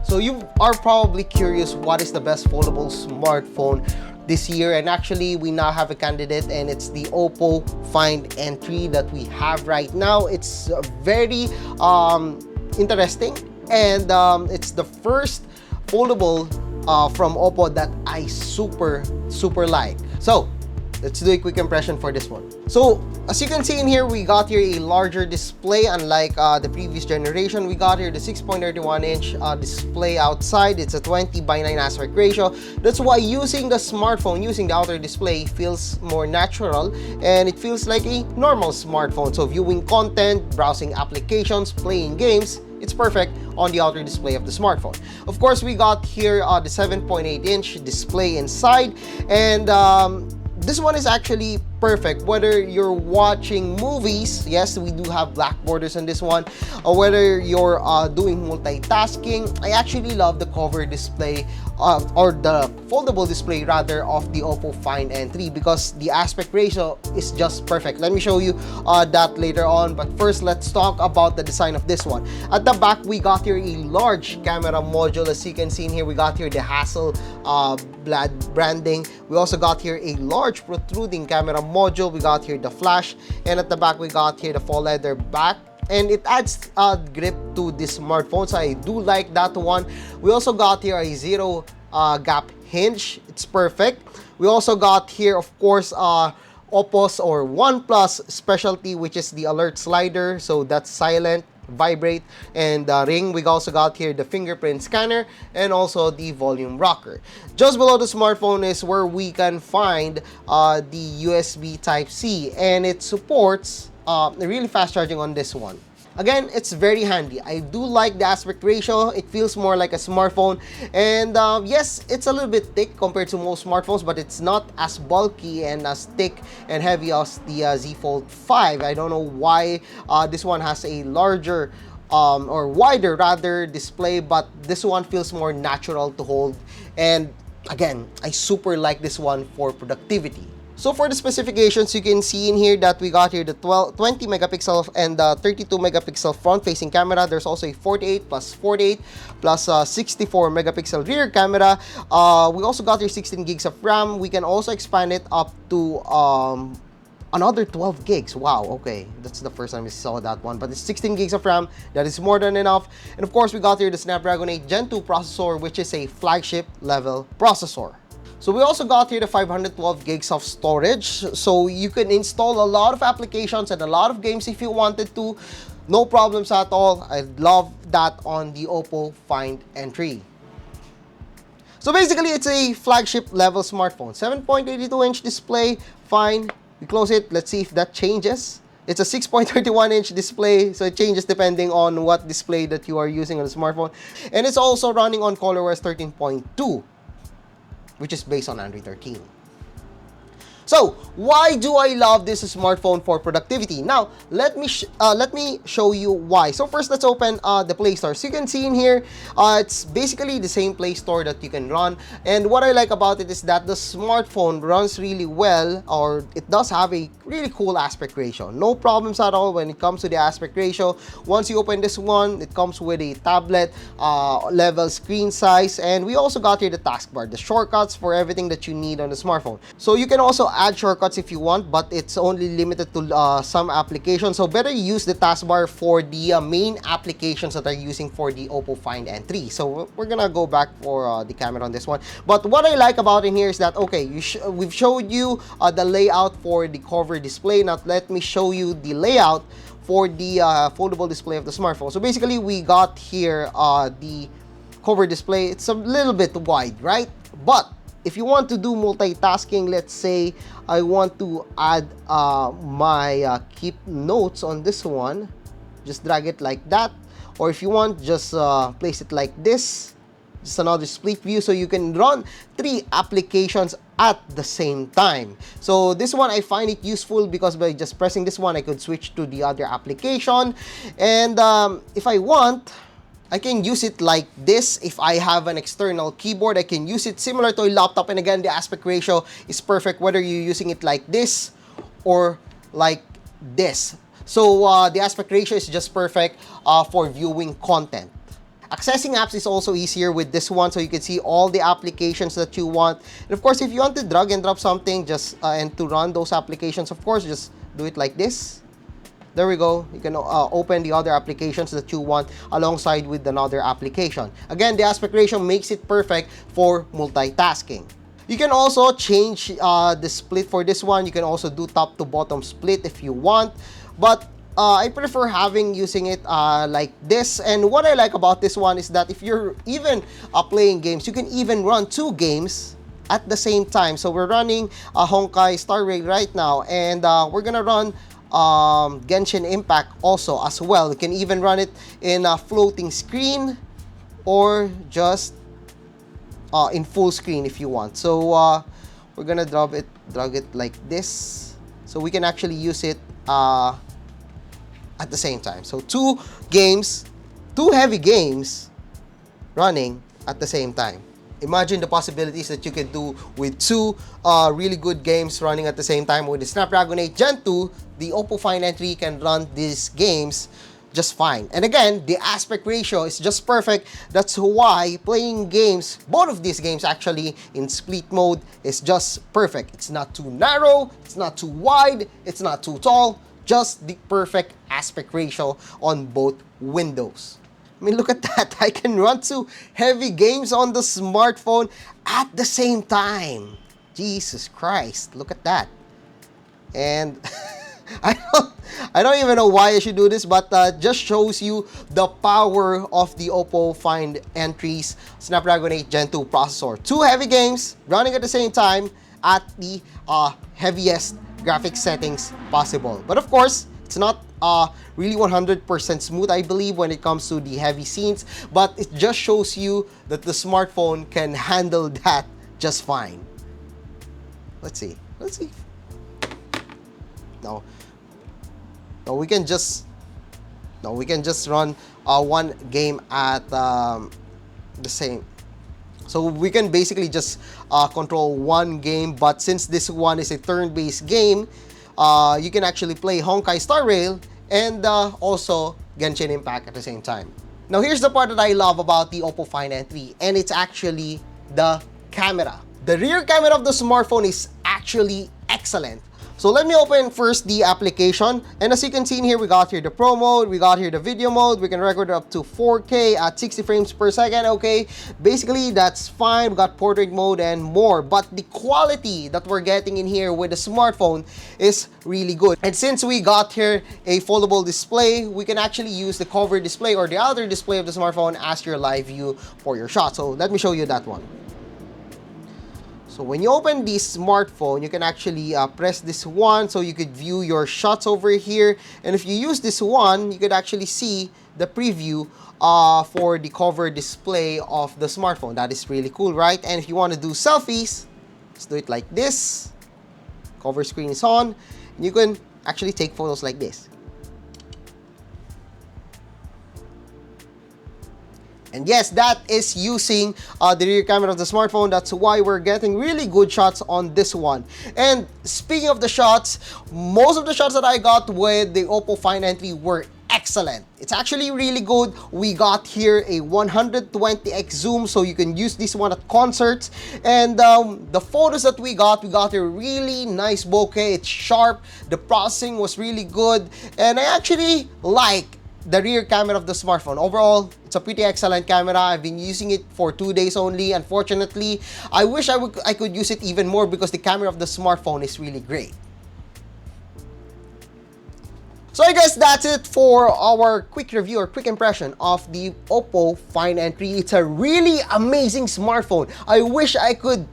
So you are probably curious what is the best foldable smartphone this year, and actually we now have a candidate, and it's the OPPO Find N3 that we have right now. It's very interesting, and it's the first foldable from OPPO that I super like. So let's do a quick impression for this one. So as you can see in here, we got here a larger display. Unlike the previous generation, we got here the 6.31-inch display outside. It's a 20:9 aspect ratio. That's why using the smartphone, using the outer display, feels more natural, and it feels like a normal smartphone. So viewing content, browsing applications, playing games, it's perfect on the outer display of the smartphone. Of course, we got here the 7.8-inch display inside, and this one is actually perfect whether you're watching movies. Yes, we do have black borders on this one, or whether you're doing multitasking. I actually love the cover display or the foldable display rather of the OPPO Find N3 because the aspect ratio is just perfect. Let me show you that later on, but first let's talk about the design of this one. At the back, we got here a large camera module. As you can see in here, we got here the Hasselblad branding. We also got here a large protruding camera module. We got here the flash, and at the back we got here the faux leather back, and it adds grip to this smartphone, so I do like that one. We also got here a zero gap hinge. It's perfect. We also got here, of course, OPPO's or OnePlus specialty, which is the alert slider, so that's silent, vibrate, and ring. We also got here the fingerprint scanner and also the volume rocker. Just below the smartphone is where we can find the USB Type-C, and it supports really fast charging on this one. Again, it's very handy. I do like the aspect ratio. It feels more like a smartphone, and yes, it's a little bit thick compared to most smartphones, but it's not as bulky and as thick and heavy as the Z Fold 5. I don't know why this one has a larger or wider rather display, but this one feels more natural to hold, and again, I super like this one for productivity. So for the specifications, you can see in here that we got here the 20 megapixel and 32 megapixel front-facing camera. There's also a 48 plus 48 plus 64 megapixel rear camera. We also got here 16 gigs of RAM. We can also expand it up to another 12 gigs. Wow, okay. That's the first time we saw that one. But it's 16 gigs of RAM. That is more than enough. And of course, we got here the Snapdragon 8 Gen 2 processor, which is a flagship level processor. So we also got here the 512 gigs of storage, so you can install a lot of applications and a lot of games if you wanted to. No problems at all. I love that on the OPPO Find N3. So basically, it's a flagship level smartphone. 7.82-inch display, fine. We close it. Let's see if that changes. It's a 6.31-inch display, so it changes depending on what display that you are using on the smartphone. And it's also running on ColorOS 13.2. which is based on Android 13. So, why do I love this smartphone for productivity? Now, let me show you why. So first, let's open the Play Store. So you can see in here, it's basically the same Play Store that you can run. And what I like about it is that the smartphone runs really well, or it does have a really cool aspect ratio. No problems at all when it comes to the aspect ratio. Once you open this one, it comes with a tablet level screen size. And we also got here the taskbar, the shortcuts for everything that you need on the smartphone. So you can also add shortcuts if you want, but it's only limited to some applications. So better use the taskbar for the main applications that are using for the OPPO Find N3. So we're gonna go back for the camera on this one. But what I like about in here is that, okay, we've showed you the layout for the cover display. Now let me show you the layout for the foldable display of the smartphone. So basically, we got here the cover display. It's a little bit wide, right? But if you want to do multitasking, let's say I want to add my keep notes on this one, just drag it like that. Or if you want, just place it like this. Just another split view, so you can run 3 applications at the same time. So this one, I find it useful because by just pressing this one, I could switch to the other application. And if I want, I can use it like this. If I have an external keyboard, I can use it similar to a laptop. And again, the aspect ratio is perfect whether you're using it like this or like this. So the aspect ratio is just perfect for viewing content. Accessing apps is also easier with this one, so you can see all the applications that you want. And of course, if you want to drag and drop something just and to run those applications, of course, just do it like this. There we go. You can open the other applications that you want alongside with another application. Again, the aspect ratio makes it perfect for multitasking. You can also change the split for this one. You can also do top to bottom split if you want, but I prefer using it like this. And what I like about this one is that if you're even playing games, you can even run 2 games at the same time. So we're running Honkai Star Rail right now, and we're gonna run Genshin Impact also as well. You can even run it in a floating screen or just in full screen if you want. So we're gonna drag it like this, so we can actually use it at the same time. So 2 heavy games running at the same time. Imagine the possibilities that you can do with 2 really good games running at the same time. With the Snapdragon 8 Gen 2, the OPPO Find N3 can run these games just fine. And again, the aspect ratio is just perfect. That's why playing games, both of these games actually, in split mode is just perfect. It's not too narrow, it's not too wide, it's not too tall. Just the perfect aspect ratio on both windows. I mean, look at that. I can run 2 heavy games on the smartphone at the same time. Jesus Christ, look at that. And I don't even know why I should do this, but just shows you the power of the OPPO Find N3's Snapdragon 8 Gen 2 processor. 2 heavy games running at the same time at the heaviest graphics settings possible. But of course, it's not really 100% smooth, I believe, when it comes to the heavy scenes, but it just shows you that the smartphone can handle that just fine. Let's see. No, we can just run 1 game at the same. So we can basically just control 1 game, but since this one is a turn-based game, you can actually play Honkai Star Rail and also Genshin Impact at the same time. Now here's the part that I love about the OPPO Find N3, and it's actually the camera. The rear camera of the smartphone is actually excellent. So let me open first the application, and as you can see in here, we got here the Pro mode, we got here the video mode. We can record up to 4K at 60 frames per second. Okay, basically that's fine. We got portrait mode and more, but the quality that we're getting in here with the smartphone is really good. And since we got here a foldable display, we can actually use the cover display or the outer display of the smartphone as your live view for your shot. So let me show you that one. So when you open the smartphone, you can actually press this one so you could view your shots over here. And if you use this one, you could actually see the preview for the cover display of the smartphone. That is really cool, right? And if you want to do selfies, let's do it like this. Cover screen is on. And you can actually take photos like this. And yes, that is using the rear camera of the smartphone. That's why we're getting really good shots on this one. And speaking of the shots, most of the shots that I got with the OPPO Find N3 were excellent. It's actually really good. We got here a 120x zoom, so you can use this one at concerts. And the photos that we got a really nice bokeh. It's sharp. The processing was really good. And I actually like the rear camera of the smartphone. Overall, it's a pretty excellent camera. I've been using it for 2 days only. Unfortunately, I wish I could use it even more because the camera of the smartphone is really great. So I guess that's it for our quick review or quick impression of the OPPO Find N3. It's a really amazing smartphone. I wish I could,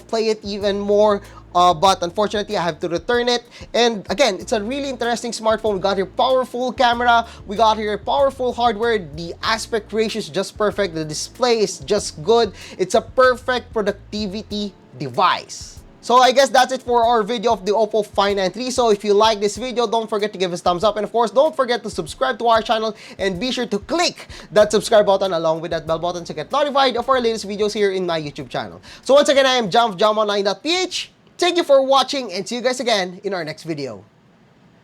play it even more. But unfortunately, I have to return it. And again, it's a really interesting smartphone. We got here powerful camera. We got here powerful hardware. The aspect ratio is just perfect. The display is just good. It's a perfect productivity device. So I guess that's it for our video of the OPPO Find N3. So if you like this video, don't forget to give us a thumbs up. And of course, don't forget to subscribe to our channel. And be sure to click that subscribe button along with that bell button to get notified of our latest videos here in my YouTube channel. So once again, I am JamOnline.ph. Thank you for watching and see you guys again in our next video.